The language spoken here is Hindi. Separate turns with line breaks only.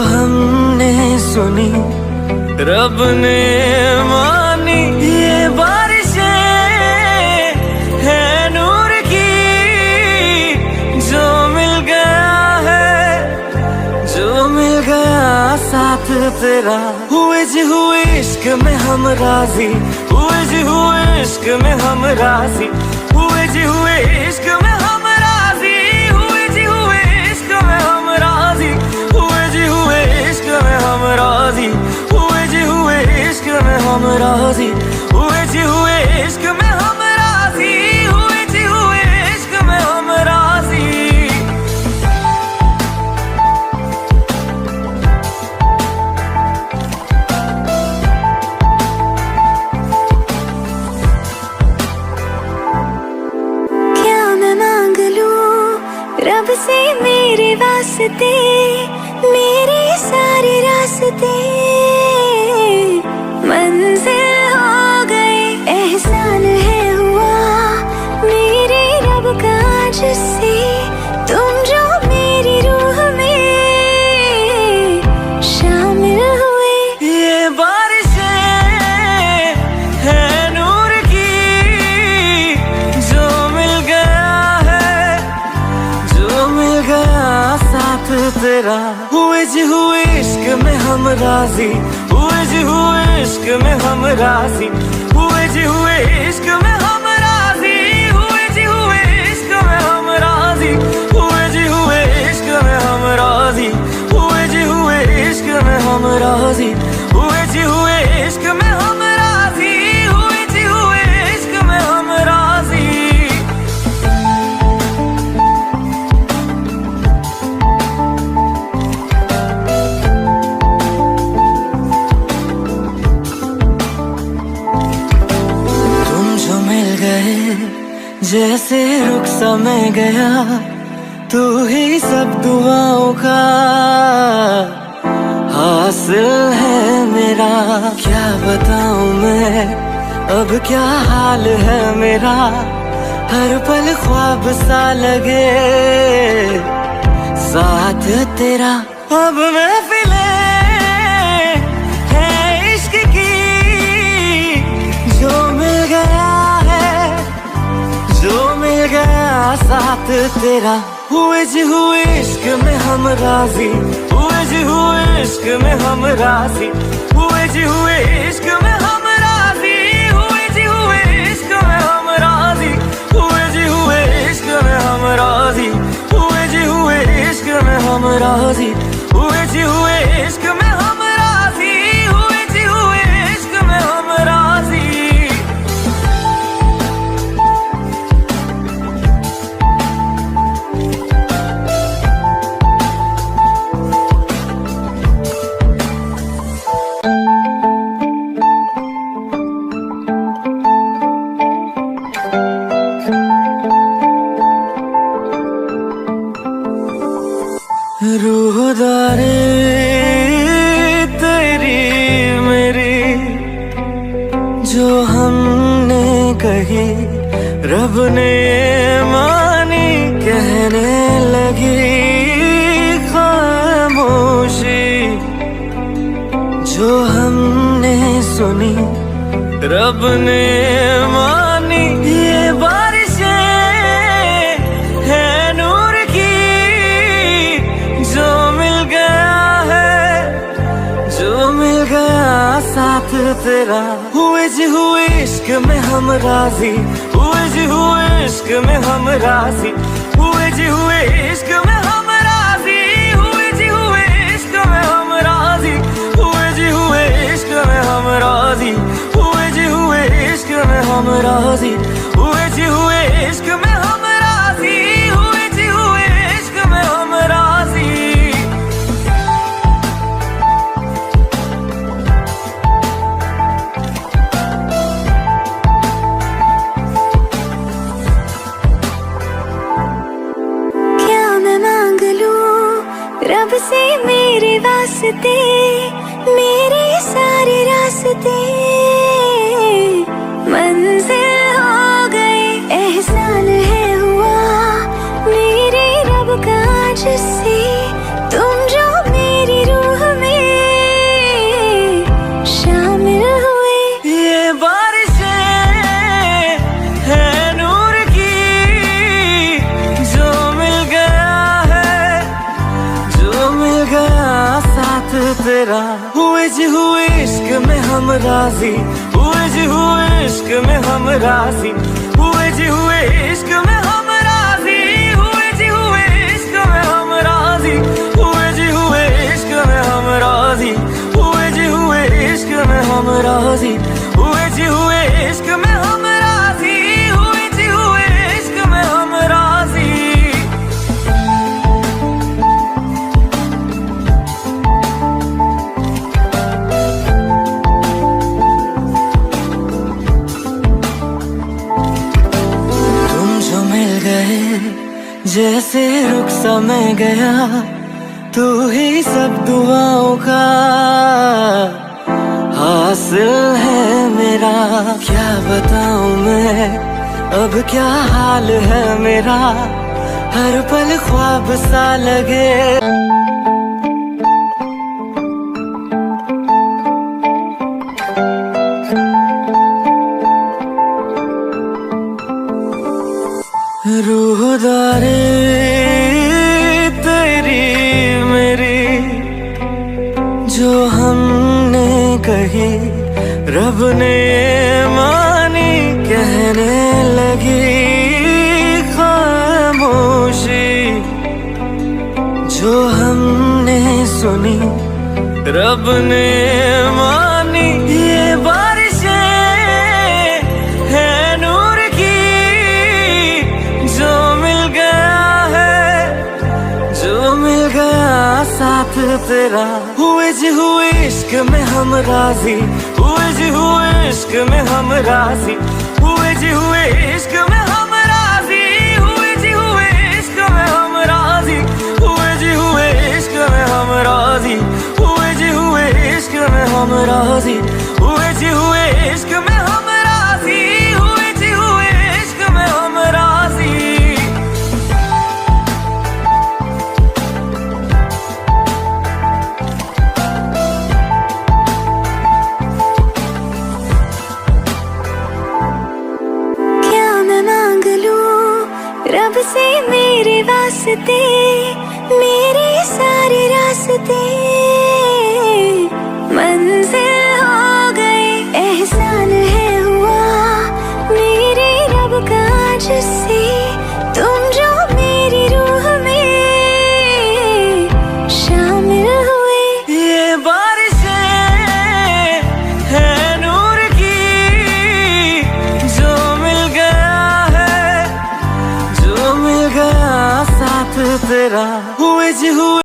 हमने सुनी रब ने मानी, ये बारिशें है नूर की, जो मिल गया है, जो मिल गया साथ तेरा। हुए जी हुए इश्क में हम राजी, हुए जी हुए इश्क में हम राजी, हुए जी हुए इश्क में हम राजी, हुए जी हुए इश्क में हम राजी, हुए जी हुए इश्क में हम राजी, हुए जी हुए इश्क में हम राजी, हुए जी हुए इश्क में हम राजी, हुए जी हुए इश्क में हम राजी।
रब से मेरे वास्ते, मेरे सारे रास्ते मंजिल हो गए। एहसान है हुआ मेरे रब का जिससे, तुम जो मेरी रूह में शामिल हुए।
ये बारिशें है नूर की, जो मिल गया है, जो मिल गया साथ तेरा। हुए जी हुए इश्क में हम राजी, हुए जी हुए इश्क में हम राजी, हुए जी हुए इश्क में हम राजी, हुए जी हुए इश्क में हम राजी, हुए जी हुए इश्क में हम राजी, हुए जी हुए इश्क में हम राजी, हुए जी हुए इश्क में हम राजी, हुए जी हुए इश्क में हम राजी। जैसे रुख समय गया, तू ही सब दुआओं का हासिल है मेरा। क्या बताऊं मैं अब क्या हाल है मेरा, हर पल ख्वाब सा लगे साथ तेरा। अब महफिले है इश्क की, जो मिल गया है, जो मिल गया साथ तेरा। हुए जी हुए इश्क में हम राजी, हुए जी हुए इश्क में हम राजी, हुए जी हुए इश्क में हम राजी, हुए जी हुए इश्क में हम राजी, हुए जी हुए इश्क में हम राजी, हुए जी हुए इश्क में हम राजी, हुए जी हुए इश्क में हम राजी, हुए जी हुए इश्क में हम राजी। रूहदारी तेरी मेरी, जो हमने कही रब ने मानी, कहने लगी खामोशी, जो हमने सुनी रब ने मानी। ये बारिशें है नूर की, जो मिल गया है, जो मिल गया साथ तेरा। हुए जी हुए इश्क में हम राजी, हुए जी हुए इश्क में हम राजी, हुए जी हुए इश्क में हम राजी, हुए जी हुए इश्क में हम राजी, हुए जी हुए इश्क में हम राजी, हुए जी हुए इश्क में हम राजी, हुए जी हुए इश्क में हम राजी, हुए जी हुए इश्क में हम राजी।
क्या मैं मांग लूं रब से मेरे वास्ते, मेरे सारे रास्ते मंजिल हो गए। एहसान है हुआ मेरे रब का जिससे, तुम जो मेरी रूह
तेरा। हुए जी हुए इश्क में हम राजी, हुए जी हुए इश्क में हम राजी, हुए जी हुए इश्क में हम राजी, हुए जी हुए इश्क में हम राजी, हुए जी हुए इश्क में हम राजी, हुए जी हुए इश्क में हम राजी, हुए जी हुए इश्क में हम राजी, हुए जी हुए इश्क में हम राजी। जैसे रुख समय गया, तू ही सब दुआओं का हासिल है मेरा। क्या बताऊं मैं अब क्या हाल है मेरा, हर पल ख्वाब सा लगे। रूहदारी तेरी मेरी जो हमने कही, रब ने मानी कहने लगी खामोशी। जो हमने सुनी रब ने मानी, ये बारिशें है नूर की, जो मिल गया है, जो मिल गया साथ तेरा। हुए जी हुए इश्क में हम राजी, हुए जी हुए इश्क में हम राजी, हुए जी हुए इश्क में हम राजी, हुए जी हुए इश्क में हम राजी, हुए जी हुए इश्क में हम राजी, हुए जी हुए इश्क में हम राजी, हुए जी हुए इश्क में हम राजी, हुए जी हुए इश्क में हम राजी।
रब से मेरे वास्ते, मेरे सारे रास्ते मंजिल हो गए। एहसान है हुआ मेरे रब का जिससे, तुम जो मेरी रूह में शामिल हुए।
ये बारिशें है नूर की, जो मिल गया है, जो मिल गया साथ तेरा। हुए जी हुए